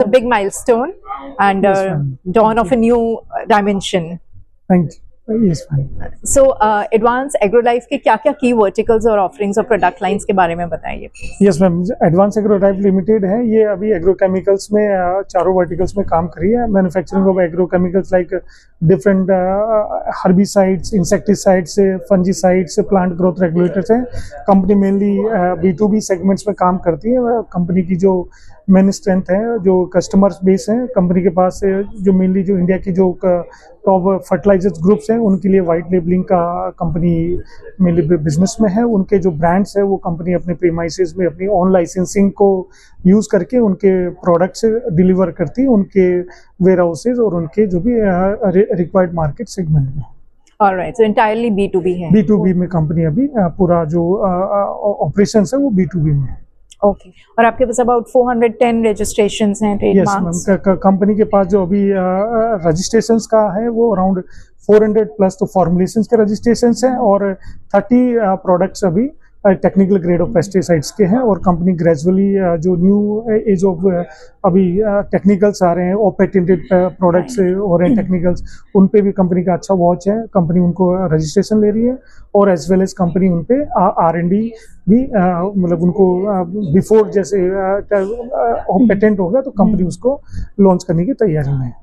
A big milestone and Yes, ma'am. dawn of a new dimension. Thank you. Yes, fine. So, Advance Agrolife के क्या-क्या की verticals और offerings और product lines के बारे में बताइए। Yes ma'am, advance agro life limited है, ये अभी एग्रोकेमिकल्स में चारों वर्टिकल्स में काम कर रही है। Manufacturing of agrochemicals like different herbicides, insecticides, fungicides, plant growth regulators हैं। कंपनी मेनली B2B सेगमेंट्स में काम करती है। कंपनी की जो मेन स्ट्रेंथ है, जो कस्टमर्स बेस हैं कंपनी के पास, जो मेनली जो इंडिया की जो टॉप फर्टिलाइजर्स ग्रुप्स हैं उनके लिए वाइट लेबलिंग का कंपनी मेनली बिजनेस में है। उनके जो ब्रांड्स है वो कंपनी अपने प्रीमाइसेस में अपनी ऑन लाइसेंसिंग को यूज़ करके उनके प्रोडक्ट्स डिलीवर करती है उनके वेयर हाउसेज और उनके जो भी रिक्वायर्ड मार्केट सेगमेंट में। ऑलराइट, सो एंटायरली B2B है। B2B में कंपनी अभी पूरा जो ऑपरेशंस है वो B2B में है। ओके, और आपके पास अबाउट 410 रजिस्ट्रेशंस हैं ट्रेडमार्क्स। यस मैम, कंपनी के पास जो अभी रजिस्ट्रेशंस का है वो अराउंड 400 प्लस तो फॉर्मुलेशंस के रजिस्ट्रेशंस हैं और 30 प्रोडक्ट्स अभी टेक्निकल ग्रेड ऑफ पेस्टिसाइड्स के हैं। और कंपनी ग्रेजुअली जो न्यू एज ऑफ अभी टेक्निकल्स आ रहे हैं और पेटेंटेड प्रोडक्ट्स हो रहे हैं टेक्निकल्स, उन पे भी कंपनी का अच्छा वॉच है। कंपनी उनको रजिस्ट्रेशन ले रही है और एज वेल एज कंपनी उन पे R&D भी मतलब उनको बिफोर जैसे पेटेंट होगा तो कंपनी उसको लॉन्च करने की तैयारी में है।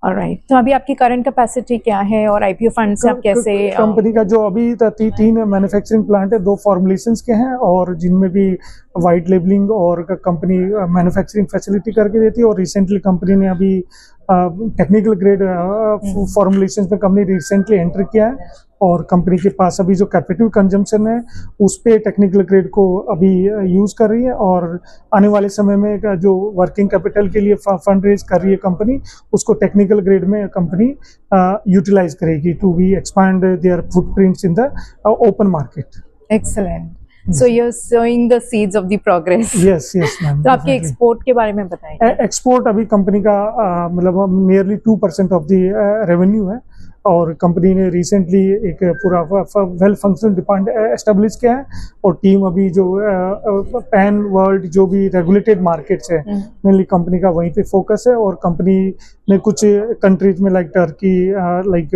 ऑलराइट, तो अभी आपकी करंट कैपेसिटी क्या है और IPO फंड से आप कैसे? कंपनी का जो अभी 3 मैन्युफैक्चरिंग प्लांट है, 2 फॉर्मुलेशंस के हैं और जिनमें भी वाइट लेबलिंग और कंपनी मैन्युफैक्चरिंग फैसिलिटी करके देती है। और रिसेंटली कंपनी ने अभी टेक्निकल ग्रेड फॉर्मुलेशंस में कंपनी रिसेंटली एंटर किया है और कंपनी के पास अभी जो कैपिटल कंजम्पशन है उस पे टेक्निकल ग्रेड को अभी यूज़ कर रही है और आने वाले समय में जो वर्किंग कैपिटल के लिए फंड रेज कर रही है कंपनी, उसको टेक्निकल ग्रेड में कंपनी यूटिलाइज करेगी to be expand their footprints in the open market. Excellent, so you are sowing the seeds of the progress. Yes ma'am. तो आपके एक्सपोर्ट के बारे में बताएं। एक्सपोर्ट अभी कंपनी का मतलब नियरली 2% ऑफ द रेवेन्यू है और कंपनी ने रिसेंटली एक पूरा वेल फंक्शनल डिपार्टमेंट एस्टेब्लिश किया है और टीम अभी जो पैन वर्ल्ड जो भी रेगुलेटेड मार्केट्स है मेनली कंपनी का वहीं पे फोकस है। और कंपनी ने कुछ कंट्रीज में लाइक टर्की, लाइक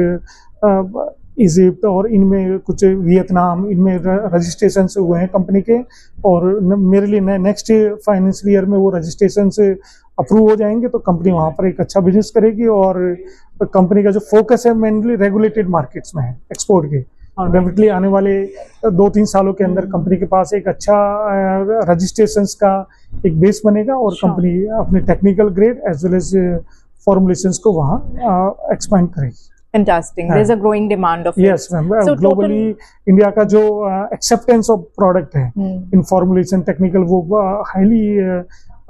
इजिप्ट और इनमें कुछ वियतनाम, इनमें रजिस्ट्रेशन हुए हैं कंपनी के और मेरे लिए नेक्स्ट फाइनेंशियल ईयर में वो रजिस्ट्रेशन से अप्रूव हो जाएंगे तो कंपनी वहाँ पर एक अच्छा बिजनेस करेगी। और कंपनी का जो फोकस है मेनली रेगुलेटेड मार्केट्स में है एक्सपोर्ट के। डेफिनेटली आने वाले 2-3 सालों के अंदर कंपनी के पास एक अच्छा रजिस्ट्रेशंस का एक बेस बनेगा और कंपनी अपने technical grade as well as formulations को वहाँ एक्सपैंड करेगी। Fantastic. There's a growing demand of it. Yes, ma'am. So globally, India का जो एक्सेप्टेंस ऑफ प्रोडक्ट है इन फॉर्मुलेशन टेक्निकल वो हाईली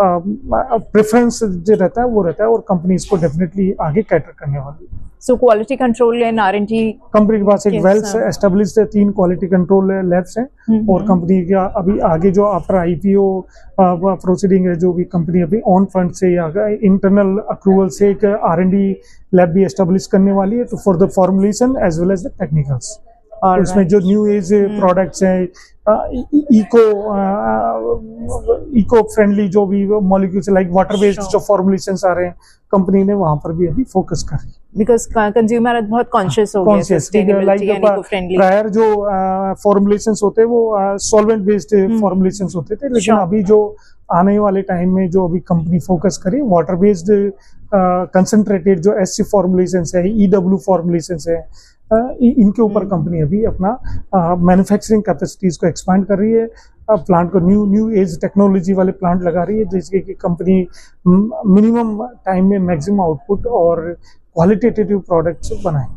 प्रेफरेंस जो रहता है वो रहता है और कंपनी इसको डेफिनेटली आगे कैटर करने वाली है। So quality control and R&D company के पास एक well established 3 quality control labs हैं और कंपनी का अभी आगे जो आफ्टर IPO प्रोसीडिंग है जो भी कंपनी अभी ऑन फंड से या इंटरनल अप्रूवल से एक R&D लैब भी एस्टेब्लिश करने वाली है तो for the formulation as well as the technicals. और इसमें जो न्यू एज प्रोडक्ट्स हैं इको फ्रेंडली जो भी मॉलिक्यूल्स लाइक वाटर बेस्ड जो फॉर्मुलेशंस आ रहे हैं कंपनी ने वहां पर भी अभी फोकस कर रही है बिकॉज कंज्यूमर बहुत कॉन्शियस हो गया sustainability and eco friendly. Prior जो फॉर्मुलेशंस होते वो सॉल्वेंट बेस्ड फॉर्मुलेशंस होते थे लेकिन अभी जो आने वाले टाइम में जो अभी कंपनी फोकस करी वाटर बेस्ड कंसंट्रेटेड जो SC फॉर्मुलेशंस है, EW फॉर्मुलेशंस है, इनके ऊपर कंपनी अभी अपना मैन्युफैक्चरिंग कैपेसिटीज को एक्सपांड कर रही है। प्लांट को न्यू एज टेक्नोलॉजी वाले प्लांट लगा रही है जिसके कि कंपनी मिनिमम टाइम में मैक्सिमम आउटपुट और क्वालिटेटिव प्रोडक्ट्स बनाए।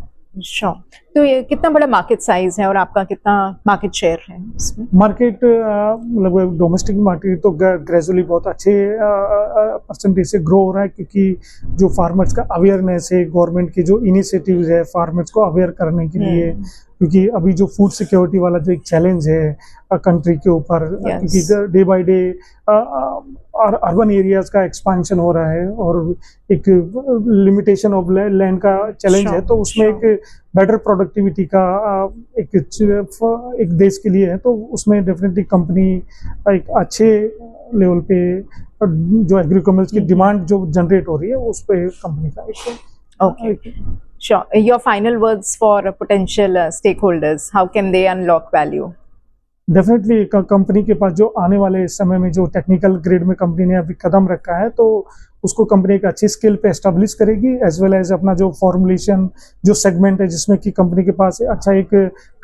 श्योर, तो ये कितना बड़ा मार्केट साइज है और आपका कितना मार्केट शेयर है इसमें? मार्केट मतलब डोमेस्टिक मार्केट तो ग्रेजुअली बहुत अच्छे परसेंटेज से ग्रो हो रहा है क्योंकि जो फार्मर्स का अवेयरनेस है, गवर्नमेंट की जो इनिशिएटिव्स है फार्मर्स को अवेयर करने के लिए, क्योंकि अभी जो फूड सिक्योरिटी वाला जो एक चैलेंज है कंट्री के ऊपर क्योंकि डे बाय डे और अर्बन एरियाज का एक्सपांशन हो रहा है और एक लिमिटेशन ऑफ लैंड का चैलेंज है तो उसमें एक बेटर प्रोडक्टिविटी का एक देश के लिए है तो उसमें डेफिनेटली कंपनी एक अच्छे लेवल पे जो एग्रीकल्चर की डिमांड जो जनरेट हो रही है उस पे कंपनी का एक Okay. Sure. Your final words for potential stakeholders. How can they unlock value? Definitely company के पास जो आने वाले समय में जो टेक्निकल ग्रेड में कंपनी ने अभी कदम रखा है तो उसको कंपनी एक अच्छी स्किल पे एस्टेब्लिश करेगी, एज वेल एज अपना जो फॉर्मुलेशन जो सेगमेंट है जिसमें कि कंपनी के पास अच्छा एक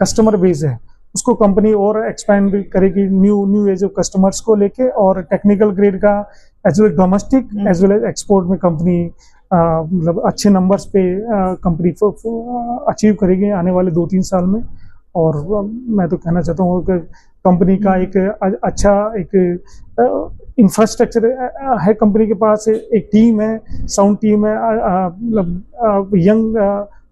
कस्टमर बेस है उसको कंपनी और एक्सपेंड करेगी न्यू एज ऑफ कस्टमर्स को लेके, और टेक्निकल ग्रेड का as well domestic as well as export में कंपनी मतलब अच्छे नंबर्स पे कंपनी अचीव करेगी आने वाले 2-3 साल में। और मैं तो कहना चाहता हूँ कि कंपनी का एक अच्छा एक इंफ्रास्ट्रक्चर है कंपनी के पास, एक टीम है, साउंड टीम है, मतलब यंग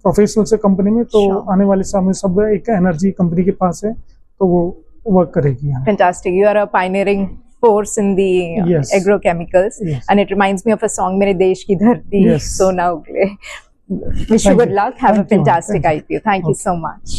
प्रोफेशनल से कंपनी में, तो आने वाले समय सब एक एनर्जी कंपनी के पास है तो वो वर्क करेगी। Fantastic. You are a pioneering force in the agrochemicals, and it reminds me of a song मेरे देश की धरती सोना उगले. Wish you good luck. Have a fantastic IPO. Thank you so much.